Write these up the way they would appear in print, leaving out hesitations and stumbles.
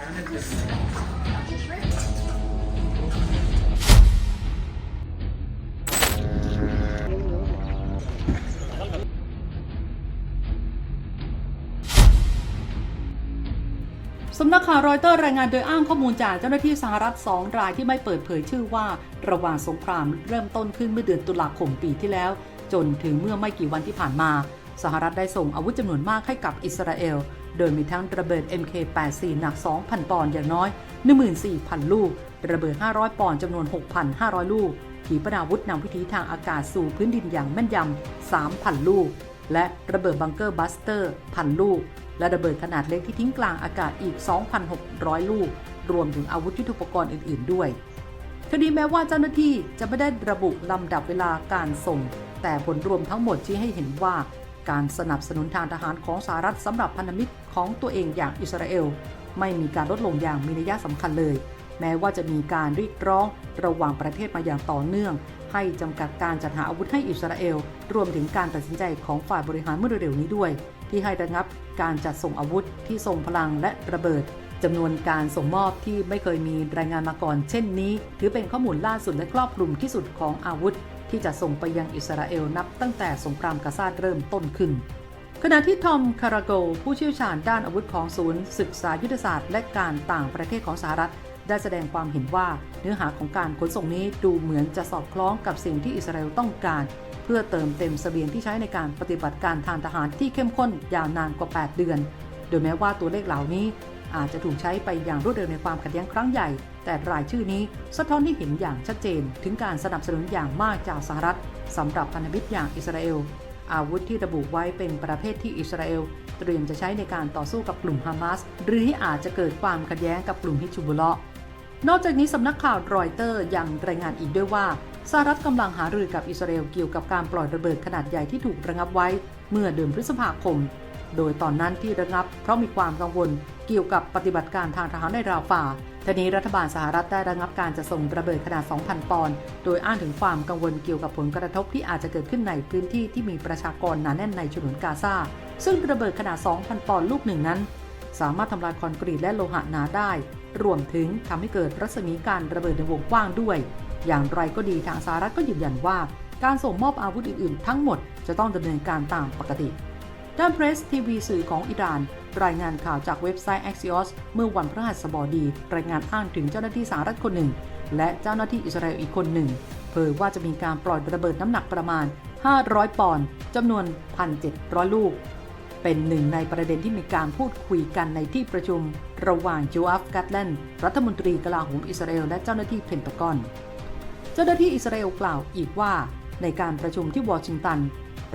สำนักข่าวรอยเตอร์รายงานโดยอ้างข้อมูลจากเจ้าหน้าที่สหรัฐ2 รายที่ไม่เปิดเผยชื่อว่าระหว่างสงครามเริ่มต้นขึ้นเมื่อเดือนตุลาคมปีที่แล้วจนถึงเมื่อไม่กี่วันที่ผ่านมาสหรัฐได้ส่งอาวุธจำนวนมากให้กับอิสราเอลโดยมีทั้งระเบิด MK-84 หนัก 2,000 ปอนด์อย่างน้อย 14,000 ลูกระเบิด 500 ปอนด์จำนวน 6,500 ลูกขีปนาวุธนำวิถีทางอากาศสู่พื้นดินอย่างแม่นยำ 3,000 ลูกและระเบิดบังเกอร์บัสเตอร์ 1,000 ลูกและระเบิดขนาดเล็กที่ทิ้งกลางอากาศอีก 2,600 ลูกรวมถึงอาวุธยุทโธปกรณ์อื่นๆด้วยคดีแม้ว่าเจ้าหน้าที่จะไม่ได้ระบุลำดับเวลาการส่งแต่ผลรวมทั้งหมดชี้ให้เห็นว่าการสนับสนุนทางทหารของสหรัฐสำหรับพันธมิตรของตัวเองอย่างอิสราเอลไม่มีการลดลงอย่างมีนัยสำคัญเลยแม้ว่าจะมีการเรียกร้องระหว่างประเทศมาอย่างต่อเนื่องให้จำกัดการจัดหาอาวุธให้อิสราเอลรวมถึงการตัดสินใจของฝ่ายบริหารเมื่อเร็วนี้ด้วยที่ให้ระงับการจัดส่งอาวุธที่ทรงพลังและระเบิดจำนวนการส่งมอบที่ไม่เคยมีรายงานมาก่อนเช่นนี้ถือเป็นข้อมูลล่าสุดและครอบคลุมที่สุดของอาวุธที่จะส่งไปยังอิสราเอลนับตั้งแต่สงครามกาซาเริ่มต้นขึ้นขณะที่ทอมคาราโกผู้เชี่ยวชาญด้านอาวุธของศูนย์ศึกษายุทธศาสตร์และการต่างประเทศของสหรัฐได้แสดงความเห็นว่าเนื้อหาของการขนส่งนี้ดูเหมือนจะสอดคล้องกับสิ่งที่อิสราเอลต้องการเพื่อเติมเต็มเสบียงที่ใช้ในการปฏิบัติการทางทหารที่เข้มข้นยาวนานกว่า 8 เดือนโดยแม้ว่าตัวเลขเหล่านี้อาจจะถูกใช้ไปอย่างรวดเร็วในความขัดแย้งครั้งใหญ่แต่รายชื่อนี้สะท้อนให้เห็นอย่างชัดเจนถึงการสนับสนุนอย่างมากจากสหรัฐสำหรับพันธมิตรอย่างอิสราเอลอาวุธที่ระบุไว้เป็นประเภทที่อิสราเอลเตรียมจะใช้ในการต่อสู้กับกลุ่มฮามาสหรือที่อาจจะเกิดความขัดแย้งกับกลุ่มฮิซบุลลอห์นอกจากนี้สำนักข่าวรอยเตอร์ยังรายงานอีกด้วยว่าสหรัฐกำลังหารือกับอิสราเอลเกี่ยวกับการปล่อยระเบิดขนาดใหญ่ที่ถูกระงับไว้เมื่อเดือนพฤษภาคมโดยตอนนั้นที่ระงับเพราะมีความกังวลเกี่ยวกับปฏิบัติการทางทหารในราฟาทีนี้รัฐบาลสหรัฐได้ระงับการจะส่งระเบิดขนาด 2,000 ปอนด์โดยอ้างถึงความกังวลเกี่ยวกับผลกระทบที่อาจจะเกิดขึ้นในพื้นที่ที่มีประชากรหนาแน่นในฉนวนกาซาซึ่งระเบิดขนาด 2,000 ปอนด์ลูกหนึ่งนั้นสามารถทำลายคอนกรีตและโลหะหนาได้รวมถึงทำให้เกิดรัศมีการระเบิดในวงกว้างด้วยอย่างไรก็ดีทางสหรัฐก็ยืนยันว่าการส่งมอบอาวุธอื่นๆทั้งหมดจะต้องดำเนินการตามปกติด้านเพรสทีวีสื่อของอิหร่านรายงานข่าวจากเว็บไซต์ Axios เมื่อวันพฤหัสบดีรายงานอ้างถึงเจ้าหน้าที่สหรัฐคนหนึ่งและเจ้าหน้าที่อิสราเอลอีกคนหนึ่งเผยว่าจะมีการปล่อยระเบิดน้ำหนักประมาณ500 ปอนด์จำนวน 1,700 ลูกเป็นหนึ่งในประเด็นที่มีการพูดคุยกันในที่ประชุมระหว่างโจอัฟ กัตแลนด์รัฐมนตรีกลาโหมอิสราเอลและเจ้าหน้าที่เพนทากอนเจ้าหน้าที่อิสราเอลกล่าวอีกว่าในการประชุมที่วอชิงตัน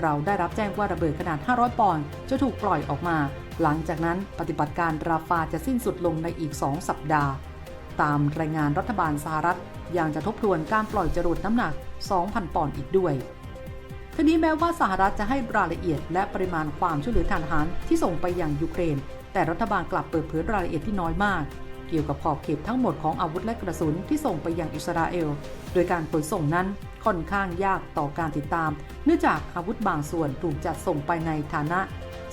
เราได้รับแจ้งว่าระเบิดขนาด500 ปอนด์จะถูกปล่อยออกมาหลังจากนั้นปฏิบัติการราฟาจะสิ้นสุดลงในอีก2 สัปดาห์ตามรายงานรัฐบาลสหรัฐยังจะทบทวนการปล่อยจรวดน้ำหนัก 2,000 ปอนด์อีกด้วยทีนี้แม้ว่าสหรัฐจะให้รายละเอียดและปริมาณความช่วยเหลือทางทหารที่ส่งไปยังยูเครนแต่รัฐบาลกลับเปิดเผยรายละเอียดที่น้อยมากเกี่ยวกับขอบเขตทั้งหมดของอาวุธและกระสุนที่ส่งไปยังอิสราเอลโดยการขนส่งนั้นค่อนข้างยากต่อการติดตามเนื่องจากอาวุธบางส่วนถูกจัดส่งไปในฐานะ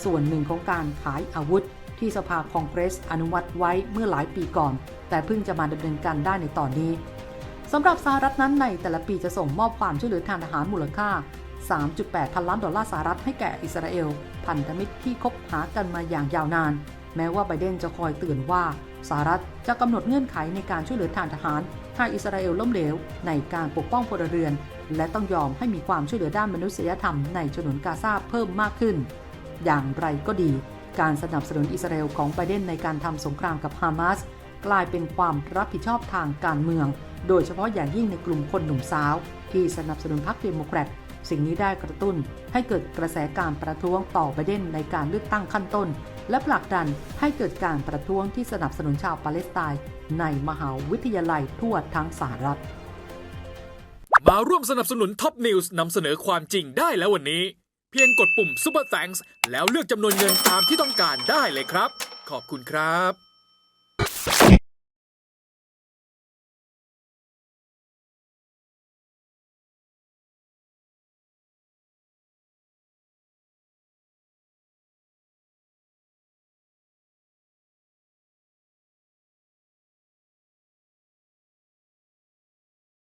ส่วนหนึ่งของการขายอาวุธที่สภาคองเกรสอนุมัติไว้เมื่อหลายปีก่อนแต่เพิ่งจะมาดำเนินการได้ในตอนนี้สำหรับสหรัฐนั้นในแต่ละปีจะส่งมอบความช่วยเหลือทางทหารมูลค่า 3.8 พันล้านดอลลาร์สหรัฐให้แก่อิสราเอลพันธมิตรที่คบหากันมาอย่างยาวนานแม้ว่าไบเดนจะคอยเตือนว่าสหรัฐจะกำหนดเงื่อนไขในการช่วยเหลือทางทหารหากอิสราเอลล้มเหลวในการปกป้องพลเรือนและต้องยอมให้มีความช่วยเหลือด้านมนุษยธรรมในฉนวนกาซาเพิ่มมากขึ้นอย่างไรก็ดีการสนับสนุนอิสราเอลของไบเดนในการทำสงครามกับฮามาสกลายเป็นความรับผิดชอบทางการเมืองโดยเฉพาะอย่างยิ่งในกลุ่มคนหนุ่มสาวที่สนับสนุนพรรคเดโมแครตสิ่งนี้ได้กระตุ้นให้เกิดกระแสการประท้วงต่อไบเดนในการเลือกตั้งขั้นต้นและผลักดันให้เกิดการประท้วงที่สนับสนุนชาวปาเลสไตน์ในมหาวิทยาลัยทั่วทั้งสหรัฐมาร่วมสนับสนุนท็อปนิวส์นำเสนอความจริงได้แล้ววันนี้เพียงกดปุ่ม Super Thanks แล้วเลือกจำนวนเงินตามที่ต้องการได้เลยครับขอบคุณครับ